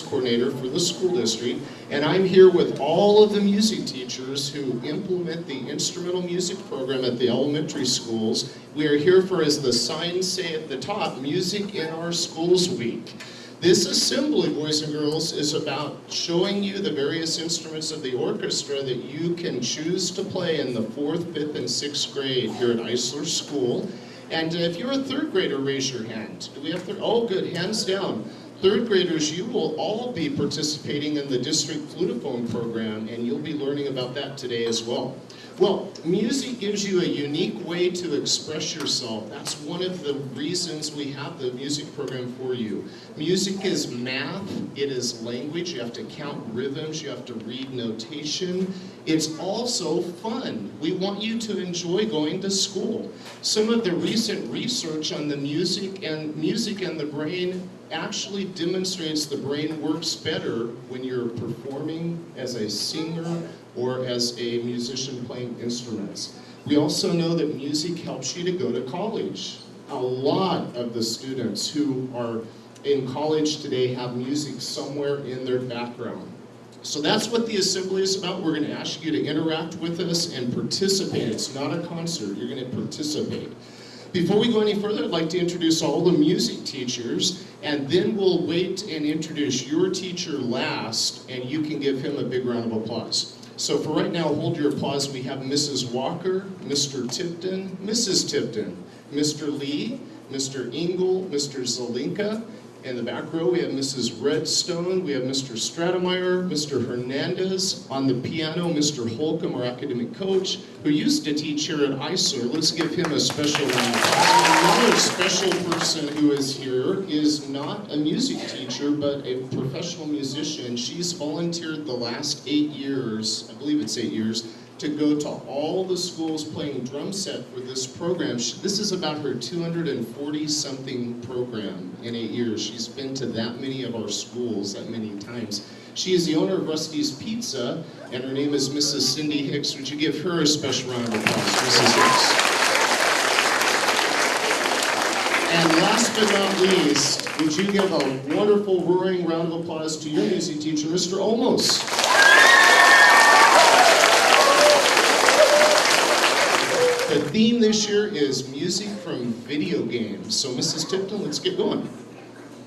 Coordinator for the school district, and I'm here with all of the music teachers who implement the instrumental music program at the elementary schools. We are here for, as the signs say at the top, Music in Our Schools Week. This assembly, boys and girls, is about showing you the various instruments of the orchestra that you can choose to play in the 4th, 5th, and 6th grade here at Eisler School. And if you're a 3rd grader, raise your hand. Do we have oh, good, hands down. 3rd graders, you will all be participating in the district flutophone program, and you'll be learning about that today as well. Well, music gives you a unique way to express yourself. That's one of the reasons we have the music program for you. Music is math, it is language, you have to count rhythms, you have to read notation. It's also fun. We want you to enjoy going to school. Some of the recent research on the music and the brain actually demonstrates the brain works better when you're performing as a singer or as a musician playing instruments. We also know that music helps you to go to college. A lot of the students who are in college today have music somewhere in their background. So that's what the assembly is about. We're going to ask you to interact with us and participate. It's not a concert. You're going to participate. Before we go any further, I'd like to introduce all the music teachers, and then we'll wait and introduce your teacher last, and you can give him a big round of applause. So for right now, hold your applause. We have Mrs. Walker, Mr. Tipton, Mrs. Tipton, Mr. Lee, Mr. Engel, Mr. Zelinka. In the back row, we have Mrs. Redstone, we have Mr. Stratemeyer, Mr. Hernandez. On the piano, Mr. Holcomb, our academic coach, who used to teach here at Eisler. Let's give him a special round. Another special person who is here is not a music teacher, but a professional musician. She's volunteered the last 8 years, I believe it's 8 years, to go to all the schools playing drum set for this program. This is about her 240-something program in 8 years. She's been to that many of our schools that many times. She is the owner of Rusty's Pizza, and her name is Mrs. Cindy Hicks. Would you give her a special round of applause, Mrs. Hicks? And last but not least, would you give a wonderful roaring round of applause to your music teacher, Mr. Olmos. The theme this year is music from video games. So Mrs. Tipton, let's get going.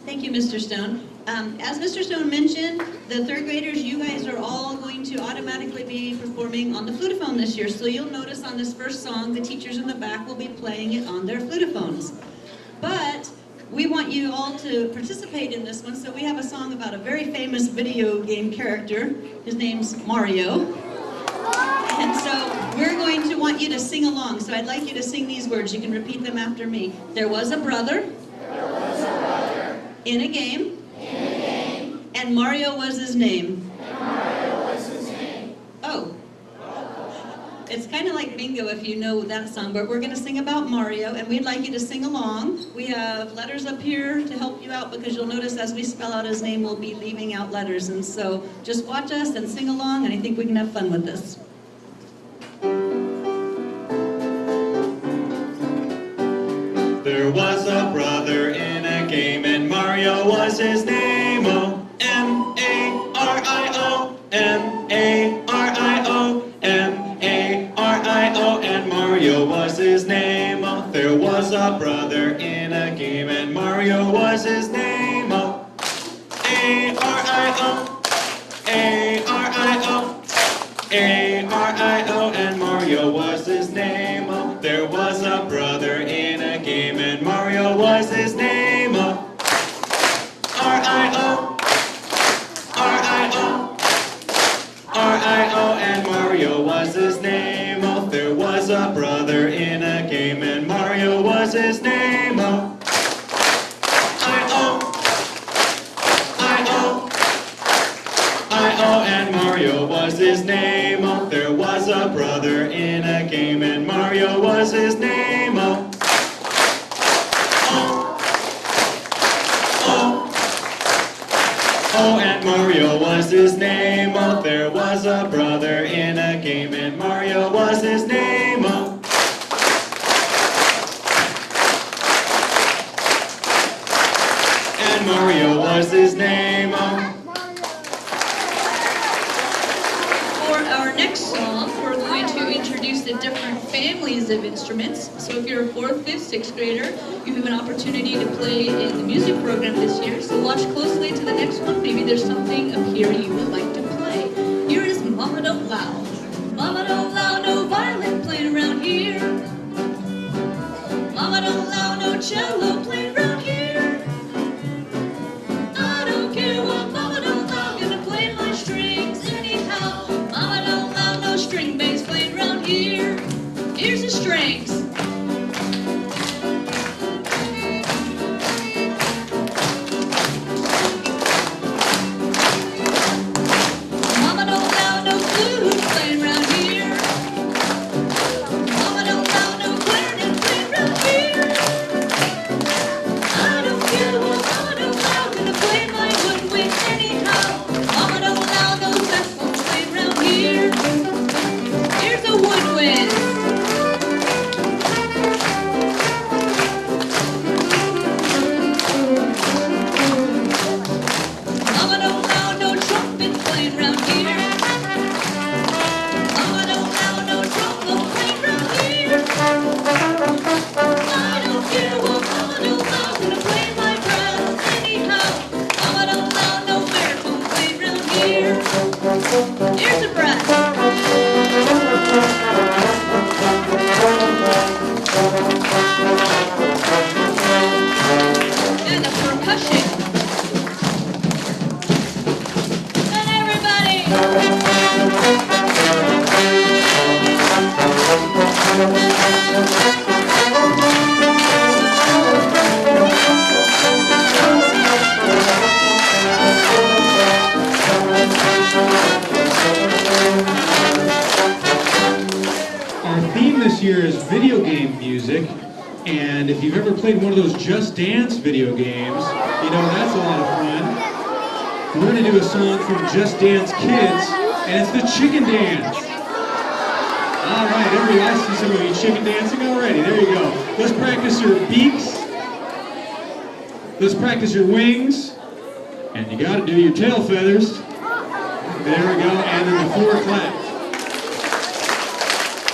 Thank you, Mr. Stone. As Mr. Stone mentioned, the 3rd graders, you guys are all going to automatically be performing on the flutophone this year. So you'll notice on this first song, the teachers in the back will be playing it on their flutophones. But we want you all to participate in this one. So we have a song about a very famous video game character. His name's Mario. And so we're going to want you to sing along. So I'd like you to sing these words. You can repeat them after me. There was a brother. In a game. And Mario was his name. Oh. It's kind of like like bingo if you know that song, but we're going to sing about Mario, and we'd like you to sing along. We have letters up here to help you out because you'll notice as we spell out his name, we'll be leaving out letters. And so just watch us and sing along, and I think we can have fun with this. There was a brother in a game, and Mario was his name. Oh, M-A-R-I-O, M-A-R-I-O, M-A-R-I-O, and Mario was his name. Oh, there was a brother in a game, and Mario was his name. Oh, A-R-I-O, A-R-I-O, A-R-I-O, and Mario was his name. Oh, there was a brother in a game, and Mario was his name. Oh, R-I-O, R-I-O, R-I-O, and Mario was his name. Oh, there was a brother in a game, and Mario was his name. Oh, I-O, I-O, I-O, and Mario was his name. Oh, there was a brother in a game, and Mario was his name. Oh, oh, and Mario was his name. Oh, there was a brother in a game, and Mario was his name. Oh, and Mario was his name. Oh. For our next song, we're going to introduce the different families of instruments. So if you're a 4th, 5th, 6th grader, you have an opportunity to play in the music program this year. So watch closely to the next one. Maybe there's something up here you would like to play. Here is Mama Don't Allow. Mama don't allow no violin playing around here. Mama don't allow no cello playing around here. I don't care what Mama don't allow, gonna play my strings anyhow. Mama don't allow no string bass playing around here. Here's the strings. Mama don't allow no flute playing around here. Mama don't allow no clarinet playing around here. I don't care what Mama don't allow, gonna play my woodwind anyhow. Mama don't allow no saxophones playing around here. Here's a woodwind. Mama don't allow no trumpet playing around here. Mama don't allow no trombone playing around here. I don't care what Mama don't allow, gonna play my brass anyhow. Mama don't allow no baritone playing around here. Here's a brass. And the percussion. And everybody. Our theme this year is video game music, and if you've ever played one of those Just Dance video games, you know that's a lot of fun. We're going to do a song from Just Dance Kids, and it's the chicken dance. All right, everybody, I see some of you chicken dancing already. There you go. Let's practice your beaks. Let's practice your wings. And you got to do your tail feathers. There we go, and then the 4 claps.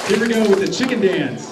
Here we go with the chicken dance.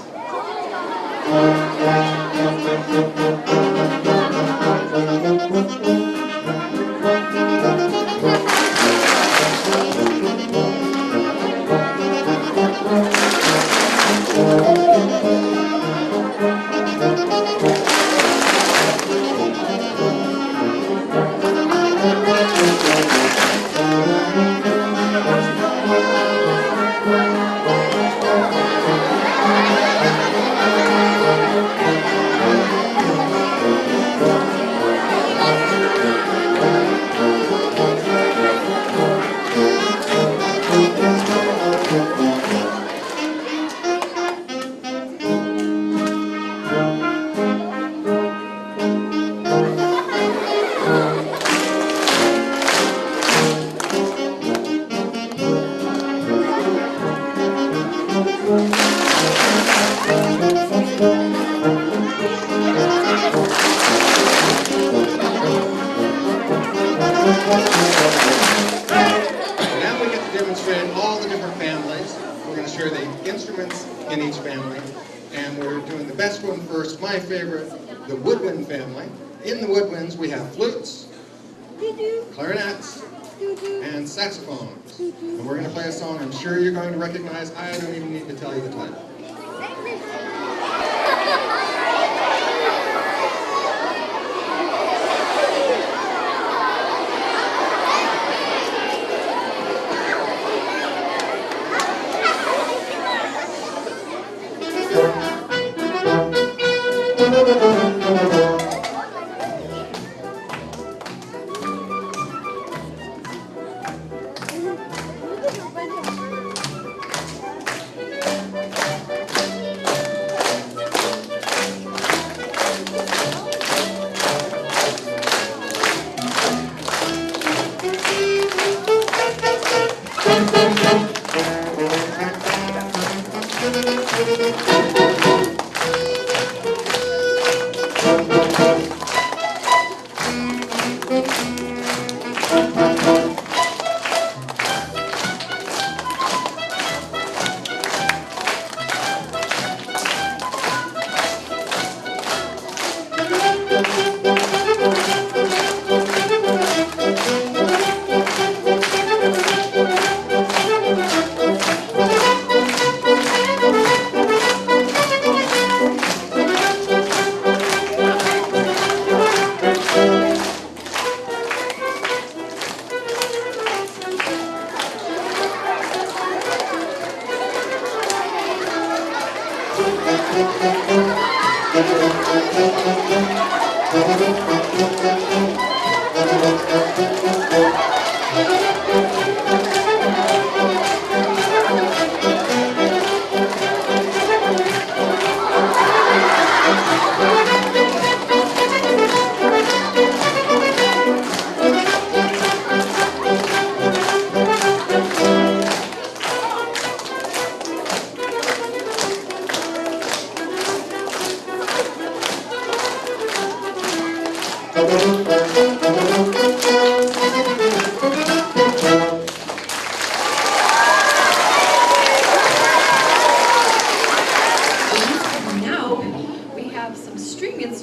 Now we get to demonstrate all the different families. We're going to share the instruments in each family. And we're doing the best one first, my favorite, the woodwind family. In the woodwinds we have flutes, clarinets, and saxophones. And we're going to play a song I'm sure you're going to recognize. I don't even need to tell you the title.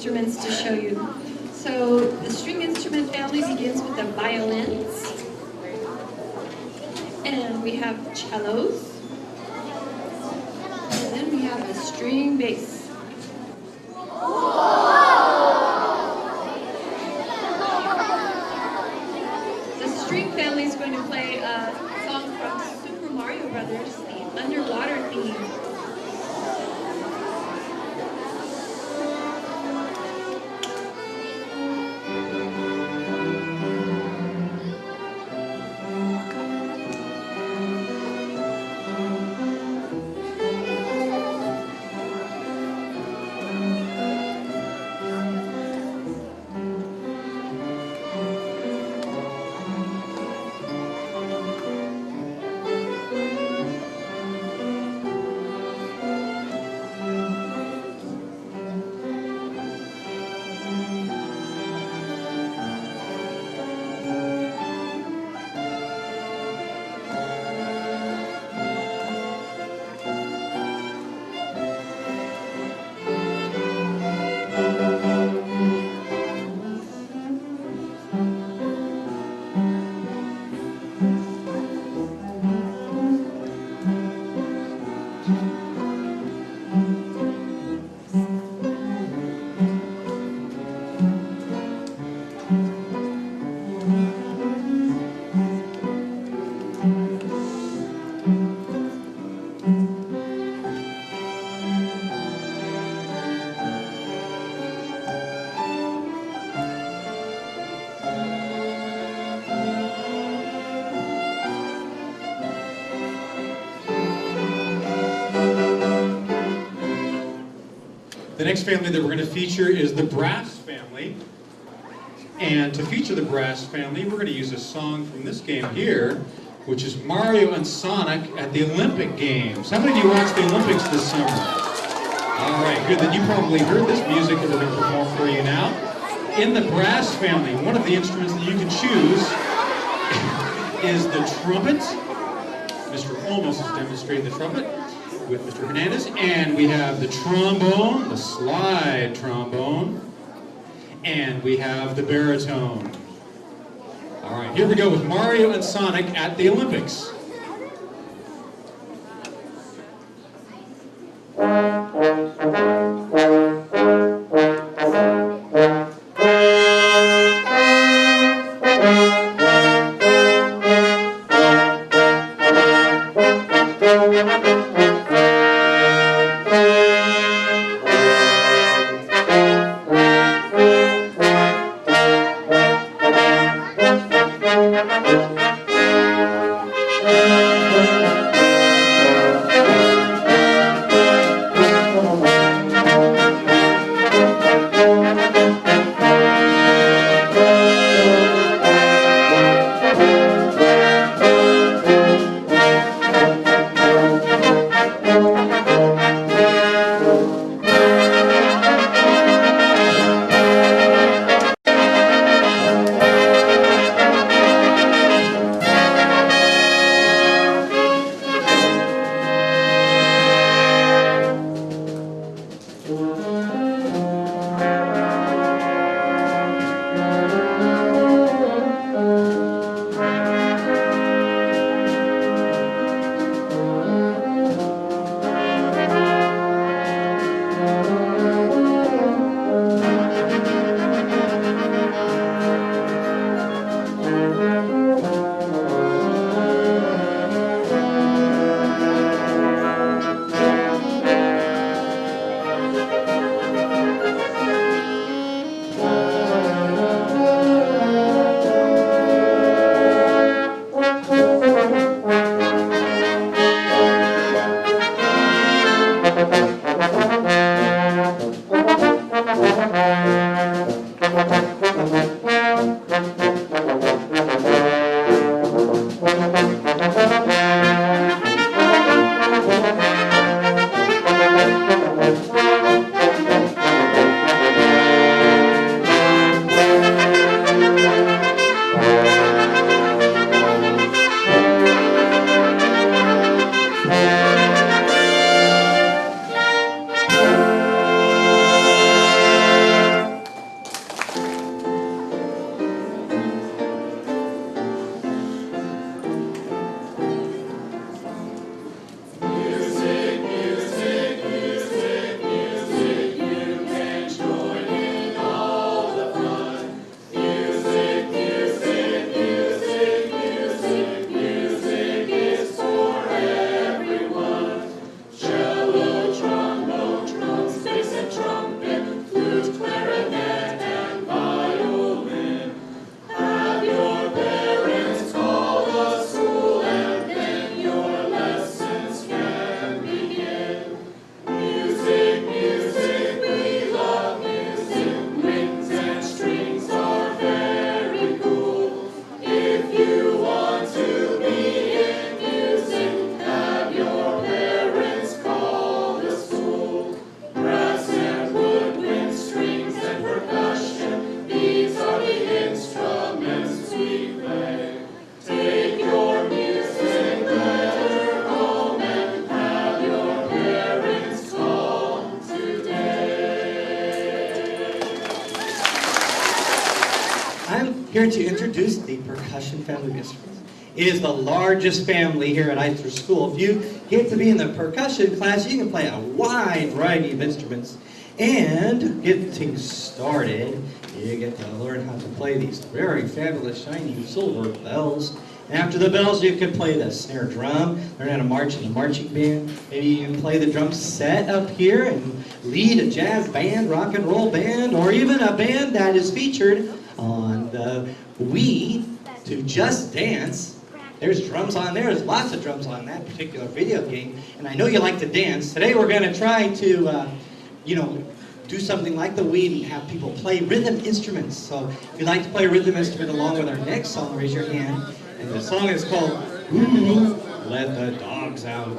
instruments to show you. So the string instrument family begins with the violins, and we have cellos, and then we have the string bass. The string family is going to play a song from Super Mario Brothers, the underwater theme. The next family that we're going to feature is the brass family. And to feature the brass family, we're going to use a song from this game here, which is Mario and Sonic at the Olympic Games. How many of you watched the Olympics this summer? All right, good. Then you probably heard this music that we're going to perform for you now. In the brass family, one of the instruments that you can choose is the trumpet. Mr. Olmos is demonstrating the trumpet with Mr. Hernandez. And we have the trombone, the slide trombone. And we have the baritone. All right, here we go with Mario and Sonic at the Olympics. here to introduce the percussion family of instruments. It is the largest family here at Eisner School. If you get to be in the percussion class, you can play a wide variety of instruments. And getting started, you get to learn how to play these very fabulous, shiny silver bells. After the bells, you can play the snare drum, learn how to march in a marching band. Maybe you can play the drum set up here and lead a jazz band, rock and roll band, or even a band that is featured on the Wii to Just Dance. There's drums on there. There's lots of drums on that particular video game. And I know you like to dance. Today we're going to try to, do something like the Wii and have people play rhythm instruments. So if you'd like to play a rhythm instrument along with our next song, raise your hand. And the song is called Ooh, Let the Dogs Out.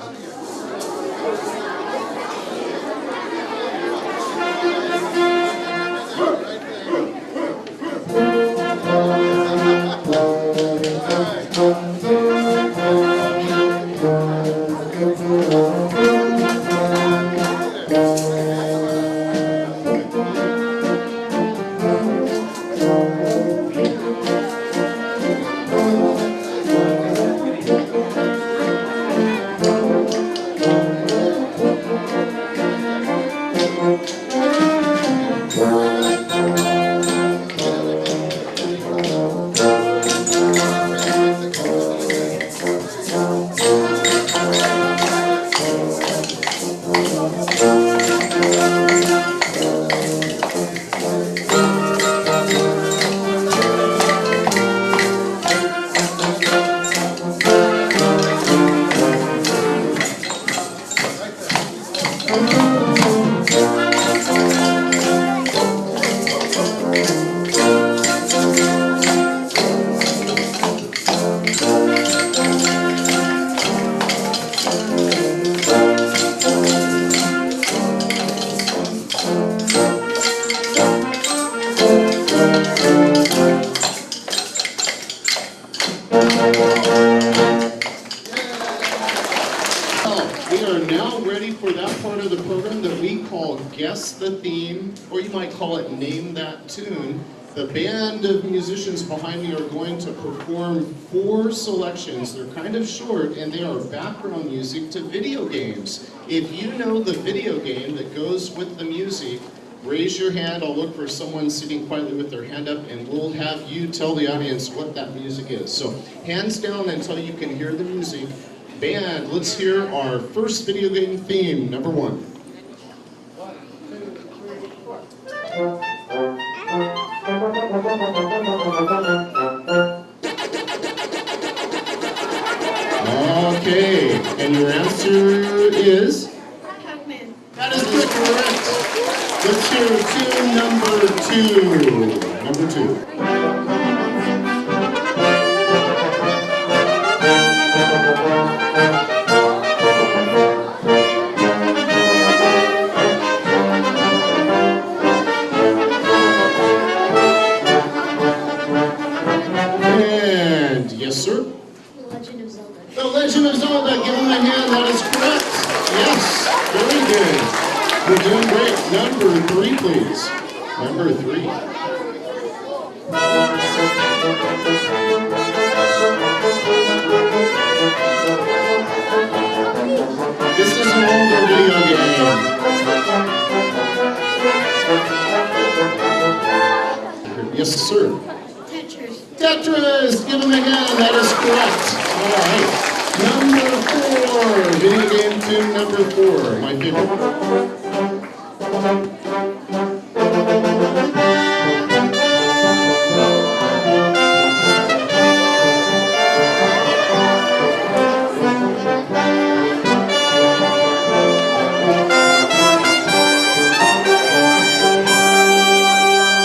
We are now ready for that part of the program that we call Guess the Theme, or you might call it Name That Tune. The band of musicians behind me are going to perform 4 selections. They're kind of short, and they are background music to video games. If you know the video game that goes with the music, raise your hand. I'll look for someone sitting quietly with their hand up, and we'll have you tell the audience what that music is. So hands down until you can hear the music. Band, let's hear our first video game theme, number 1. Okay, and your answer is? Pac-Man. That is correct. Let's hear tune number 2. Number 2. And yes, sir. The Legend of Zelda. The Legend of Zelda, give him a hand, that is correct. Yes, very good. You're doing great. Number 3, please. Number 3. This is an older video game. Yes, sir. Tetris. Tetris, give him a hand, that is correct. All right. Number 4, video game tune number 4, my favorite.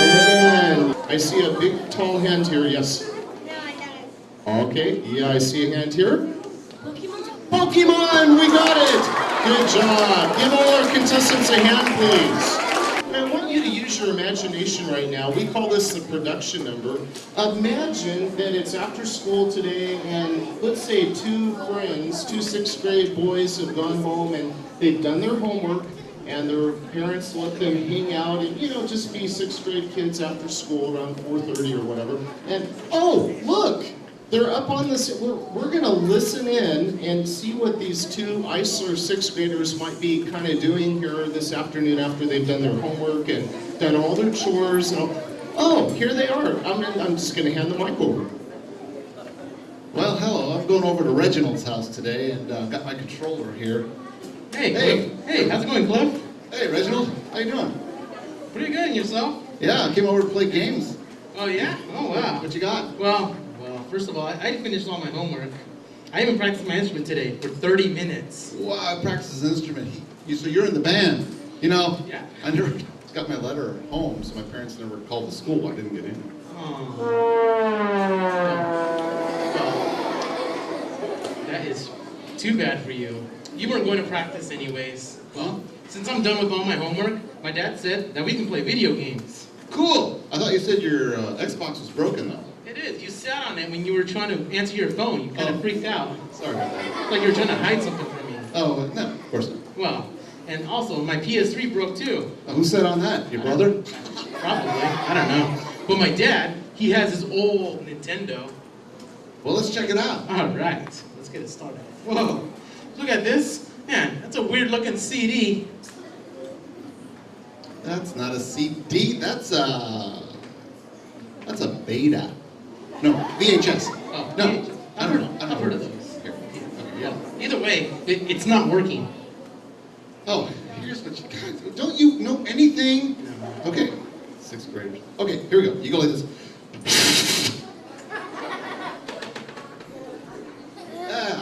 And I see a big tall hand here, yes. No, I got it. Okay, yeah, I see a hand here. Pokemon. Pokemon, we got it! Good job. Give all our contestants a hand, please. I want you to use your imagination right now. We call this the production number. Imagine that it's after school today and let's say 2 friends, 2 6th grade boys have gone home and they've done their homework and their parents let them hang out and, just be 6th grade kids after school around 4:30 or whatever. And, oh, look! They're up on this. We're going to listen in and see what these 2 Eisler 6th graders might be kind of doing here this afternoon after they've done their homework and done all their chores. Oh, here they are. I'm just going to hand the mic over. Well, hello. I'm going over to Reginald's house today and got my controller here. Hey, Hey. Cliff. Hey, how's it going, Cliff? Hey, Reginald. How you doing? Pretty good, and yourself? Yeah, I came over to play games. Oh, yeah? Oh, wow. What you got? Well, first of all, I finished all my homework. I even practiced my instrument today for 30 minutes. Wow, I practice an instrument. So you're in the band. Yeah. I never got my letter at home, so my parents never called the school. I didn't get in. Oh. That is too bad for you. You weren't going to practice anyways. Well, since I'm done with all my homework, my dad said that we can play video games. Cool. I thought you said your Xbox was broken, though. It is. You sat on it when you were trying to answer your phone. You kind of freaked out. Sorry about that. Like you were trying to hide something from me. Oh, no, of course not. Well, and also my PS3 broke too. Who sat on that? Your brother? Probably. I don't know. But my dad, he has his old Nintendo. Well, let's check it out. All right. Let's get it started. Whoa. Look at this. Man, that's a weird looking CD. That's not a CD. That's a beta. No, VHS. Oh, No, VHS. I don't know. I've heard of those. Here. Yeah. Either way, it's not working. Oh, here's what you got. Don't you know anything? Okay, 6th graders. Okay, here we go. You go like this.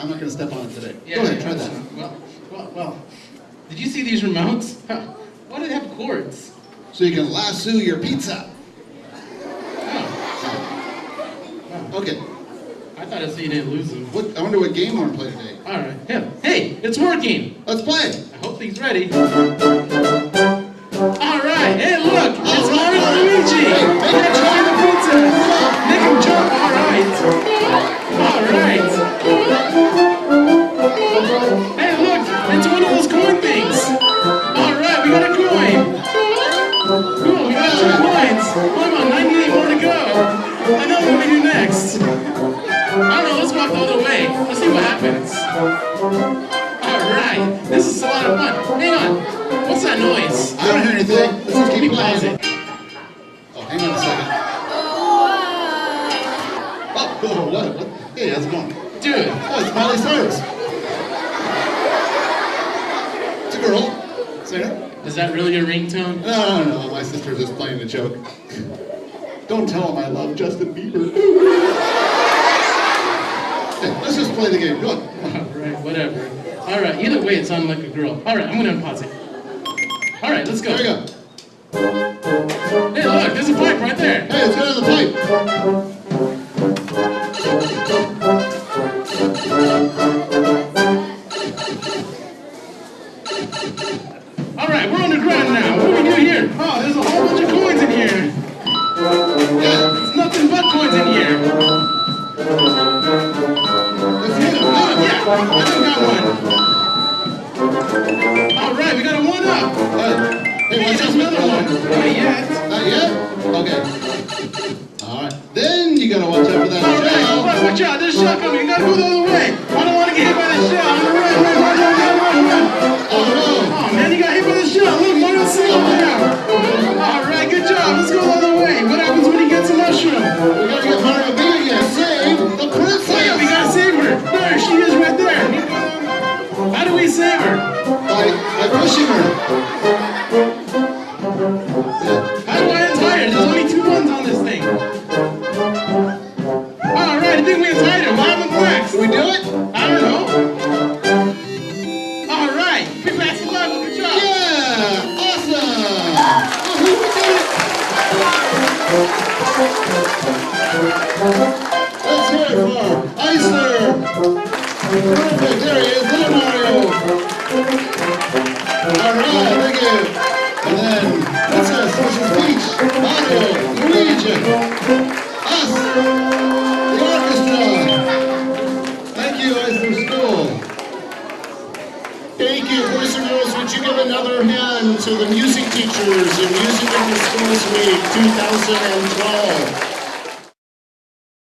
I'm not going to step on it today. Go ahead, try that. Well. Did you see these remotes? Why do they have cords? So you can lasso your pizza. Oh. Okay. I thought it so you didn't lose them. I wonder what game we're going to play today. All right. Hey, it's working. Let's play. I hope he's ready. All right. Hey, look. It's Mario and Luigi. Hey, make him They're trying the pizza. Make him jump. All right. play. Let's see what happens. Alright, this is a lot of fun. Hang on. What's that noise? I don't hear anything. Let's just Let me keep pause playing. it. Oh, hang on a second. Oh, what? Hey, how's it going? Dude, Oh, it's Miley Cyrus. It's a girl. Singer. is that really your ringtone? No. My sister's just playing a joke. Don't tell him I love Justin Bieber. Hey, let's just play the game. Go on. Alright, whatever. Alright, either way it sounded like a girl. Alright, I'm gonna unpause it. Alright, let's go. There you go. Hey, look, there's a pipe right there. Hey, let's go to the pipe. Alright, we're underground now. What do we do here? Oh, there's a whole bunch of coins in here. There's nothing but coins in here. Let's hit him. Oh, yeah, I think got one. Alright, we got a 1-up. Hey, watch There's out. another one. Not yet. Not yet? Okay. All right. Then you gotta watch out for that Alright, shell. watch out, there's a shell coming. You gotta go the other way. I don't want to get hit by that shell. I'm gonna run. Oh no. Oh man, you got hit by the shell. Look, Mario's sitting over there. Alright, good job. Let's go the other way. What happens when he gets a mushroom? We gotta get Mario B again. Save the princess. Oh yeah, we gotta save her. There, she is right there. How do we save her? By pushing her. How do I untie her? There's only 2 buttons on this thing. Alright, I think we untied her. What happens next? Can we do it? I don't know. Alright, we passed the level. Good job. Yeah. Awesome. Woohoo, we did it. Let's hear it for Eisner. Perfect. There he is. Little Mario. All right. Thank you. And then Princess, Mrs. Peach, Mario, Luigi, us, the orchestra. Thank you, Eisner School. Thank you, boys and girls. Would you give another hand to the music teachers in Music in the Schools Week 2012?